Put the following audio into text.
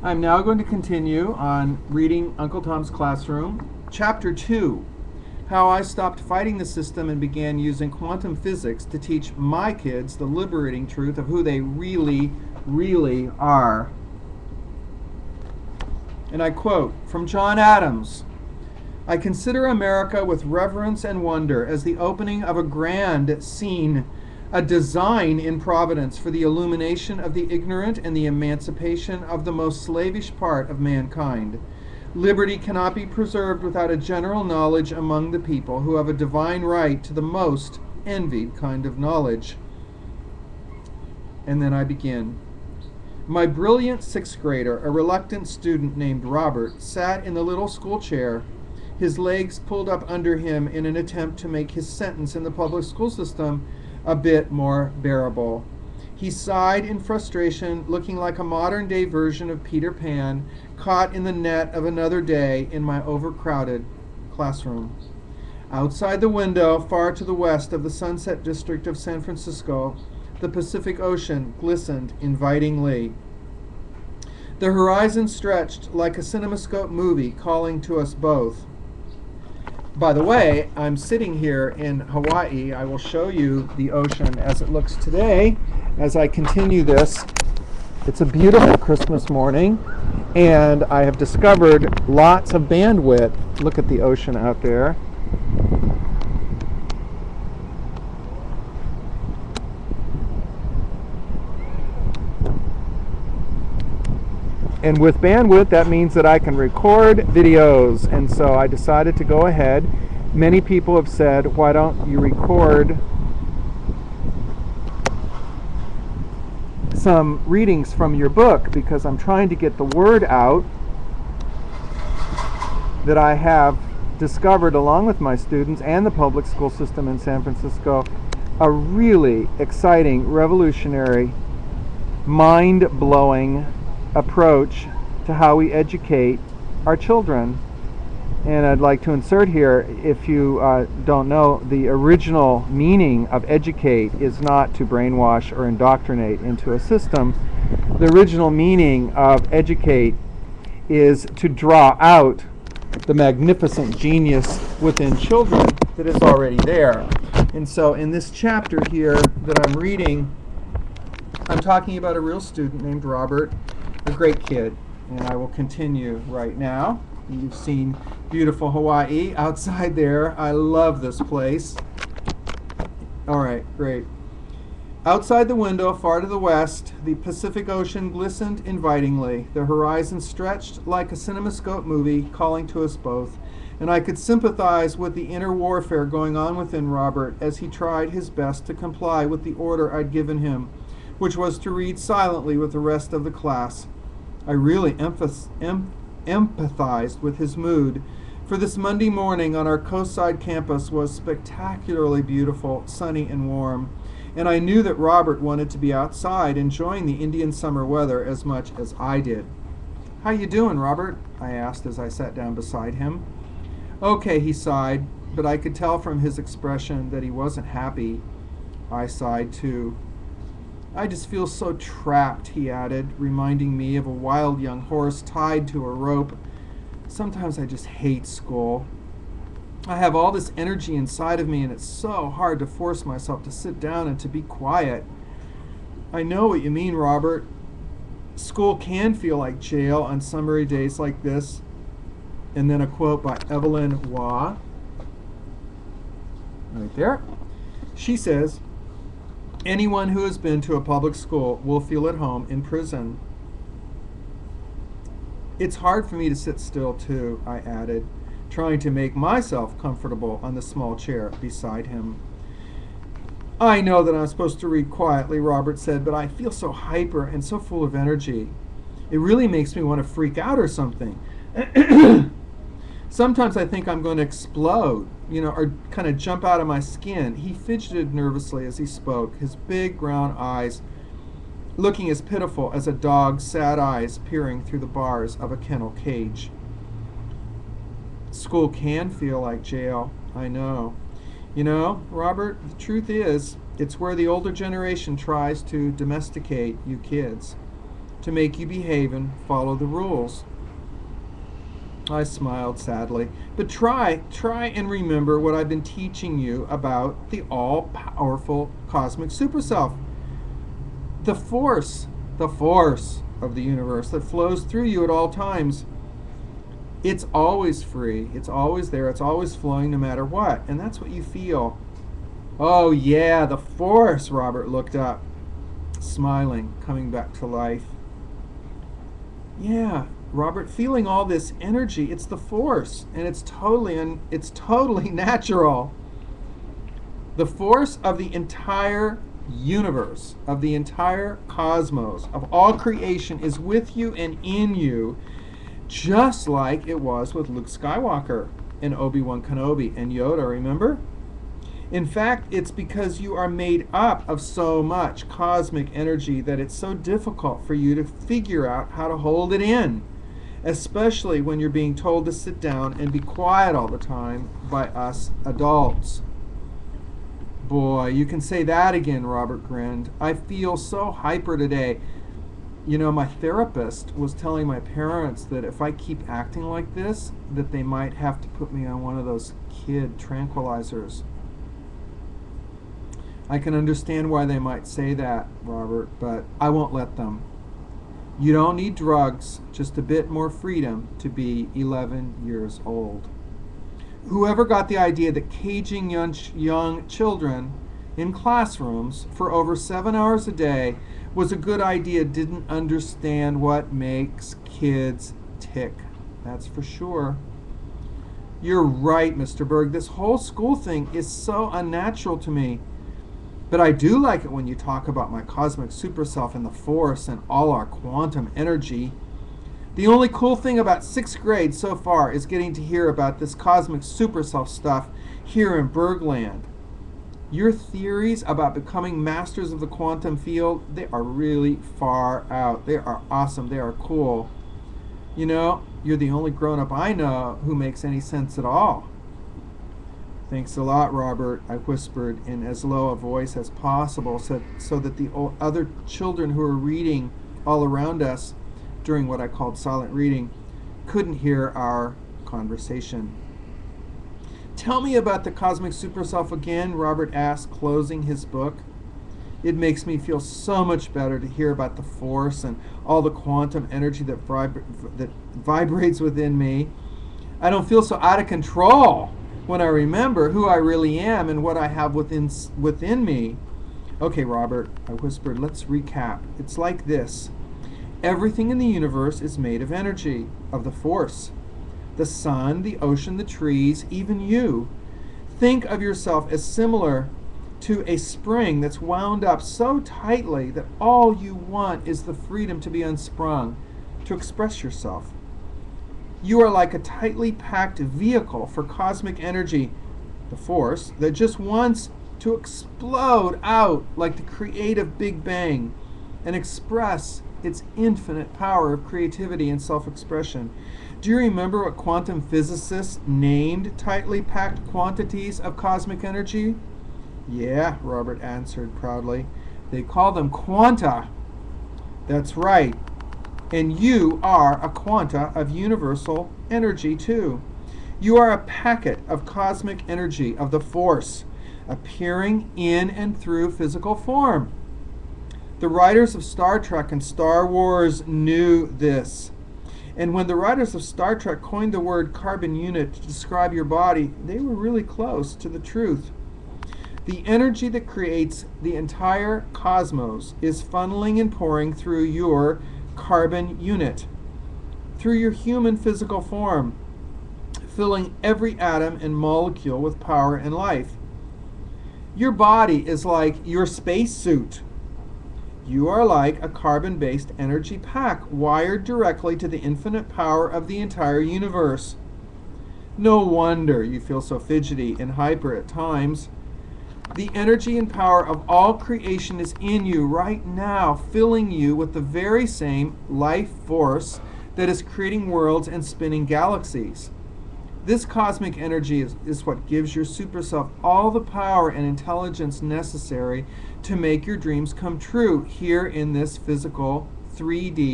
I'm now going to continue on reading Uncle Tom's Classroom, Chapter 2, How I Stopped Fighting the System and Began Using Quantum Physics to Teach My Kids the Liberating Truth of Who They Really, Really Are. And I quote from John Adams, I consider America with reverence and wonder as the opening of a grand scene, a design in Providence for the illumination of the ignorant and the emancipation of the most slavish part of mankind. Liberty cannot be preserved without a general knowledge among the people who have a divine right to the most envied kind of knowledge. And then I begin. My brilliant sixth grader, a reluctant student named Robert, sat in the little school chair, his legs pulled up under him in an attempt to make his sentence in the public school system a bit more bearable. He sighed in frustration, looking like a modern-day version of Peter Pan, caught in the net of another day in my overcrowded classroom. Outside the window, far to the west of the Sunset District of San Francisco, the Pacific Ocean glistened invitingly. The horizon stretched like a CinemaScope movie, calling to us both. By the way, I'm sitting here in Hawaii. I will show you the ocean as it looks today as I continue this. It's a beautiful Christmas morning, and I have discovered lots of bandwidth. Look at the ocean out there. And with bandwidth, that means that I can record videos. And so I decided to go ahead. Many people have said, why don't you record some readings from your book? Because I'm trying to get the word out that I have discovered, along with my students and the public school system in San Francisco, a really exciting, revolutionary, mind-blowing approach to how we educate our children. And I'd like to insert here, if you don't know, the original meaning of educate is not to brainwash or indoctrinate into a system. The original meaning of educate is to draw out the magnificent genius within children that is already there. And so in this chapter here that I'm reading, I'm talking about a real student named Robert, a great kid, and I will continue right now. You've seen beautiful Hawaii outside there. I love this place. All right, great. Outside the window, far to the west, the Pacific Ocean glistened invitingly. The horizon stretched like a CinemaScope movie, calling to us both, and I could sympathize with the inner warfare going on within Robert as he tried his best to comply with the order I'd given him, which was to read silently with the rest of the class. I really empathized with his mood, for this Monday morning on our coastside campus was spectacularly beautiful, sunny and warm, and I knew that Robert wanted to be outside enjoying the Indian summer weather as much as I did. How you doing, Robert? I asked as I sat down beside him. Okay, he sighed, but I could tell from his expression that he wasn't happy. I sighed too. I just feel so trapped, he added, reminding me of a wild young horse tied to a rope. Sometimes I just hate school. I have all this energy inside of me, and it's so hard to force myself to sit down and to be quiet. I know what you mean, Robert. School can feel like jail on summery days like this. And then a quote by Evelyn Waugh. Right there. She says, anyone who has been to a public school will feel at home in prison. It's hard for me to sit still too, I added, trying to make myself comfortable on the small chair beside him. I know that I'm supposed to read quietly, Robert said, but I feel so hyper and so full of energy. It really makes me want to freak out or something. Sometimes I think I'm going to explode, or kind of jump out of my skin. He fidgeted nervously as he spoke, his big brown eyes looking as pitiful as a dog's sad eyes peering through the bars of a kennel cage. School can feel like jail, I know. Robert, the truth is, it's where the older generation tries to domesticate you kids. to make you behave and follow the rules. I smiled sadly. But try and remember what I've been teaching you about the all-powerful cosmic superself. The force of the universe that flows through you at all times. It's always free. It's always there. It's always flowing no matter what. And that's what you feel. Oh, yeah, the force, Robert looked up, smiling, coming back to life. Yeah, Robert, feeling all this energy, it's the force, and it's totally natural. The force of the entire universe, of the entire cosmos, of all creation is with you and in you, just like it was with Luke Skywalker and Obi-Wan Kenobi and Yoda, remember? In fact, it's because you are made up of so much cosmic energy that it's so difficult for you to figure out how to hold it in, especially when you're being told to sit down and be quiet all the time by us adults. Boy, you can say that again, Robert grinned. I feel so hyper today. You know, my therapist was telling my parents that if I keep acting like this, that they might have to put me on one of those kid tranquilizers. I can understand why they might say that, Robert, but I won't let them. You don't need drugs, just a bit more freedom to be 11 years old. Whoever got the idea that caging young children in classrooms for over 7 hours a day was a good idea didn't understand what makes kids tick. That's for sure. You're right, Mr. Berg. This whole school thing is so unnatural to me. But I do like it when you talk about my cosmic superself and the force and all our quantum energy. The only cool thing about 6th grade so far is getting to hear about this cosmic superself stuff here in Bergland. Your theories about becoming masters of the quantum field, they are really far out. They are awesome. They are cool. You know, you're the only grown-up I know who makes any sense at all. Thanks a lot, Robert, I whispered in as low a voice as possible so that the other children who were reading all around us during what I called silent reading couldn't hear our conversation. Tell me about the cosmic superself again, Robert asked, closing his book. It makes me feel so much better to hear about the force and all the quantum energy that vibrates within me. I don't feel so out of control when I remember who I really am and what I have within me. Okay, Robert, I whispered, let's recap. It's like this. Everything in the universe is made of energy, of the force. The sun, the ocean, the trees, even you. Think of yourself as similar to a spring that's wound up so tightly that all you want is the freedom to be unsprung, to express yourself. You are like a tightly packed vehicle for cosmic energy, the force, that just wants to explode out like the creative Big Bang and express its infinite power of creativity and self-expression. Do you remember what quantum physicists named tightly packed quantities of cosmic energy? Yeah, Robert answered proudly. They call them quanta. That's right. And you are a quanta of universal energy, too. You are a packet of cosmic energy, of the force, appearing in and through physical form. The writers of Star Trek and Star Wars knew this. And when the writers of Star Trek coined the word carbon unit to describe your body, they were really close to the truth. The energy that creates the entire cosmos is funneling and pouring through your carbon unit, through your human physical form, filling every atom and molecule with power and life. Your body is like your spacesuit. You are like a carbon-based energy pack wired directly to the infinite power of the entire universe. No wonder you feel so fidgety and hyper at times. The energy and power of all creation is in you right now, filling you with the very same life force that is creating worlds and spinning galaxies. This cosmic energy is what gives your super self all the power and intelligence necessary to make your dreams come true here in this physical 3D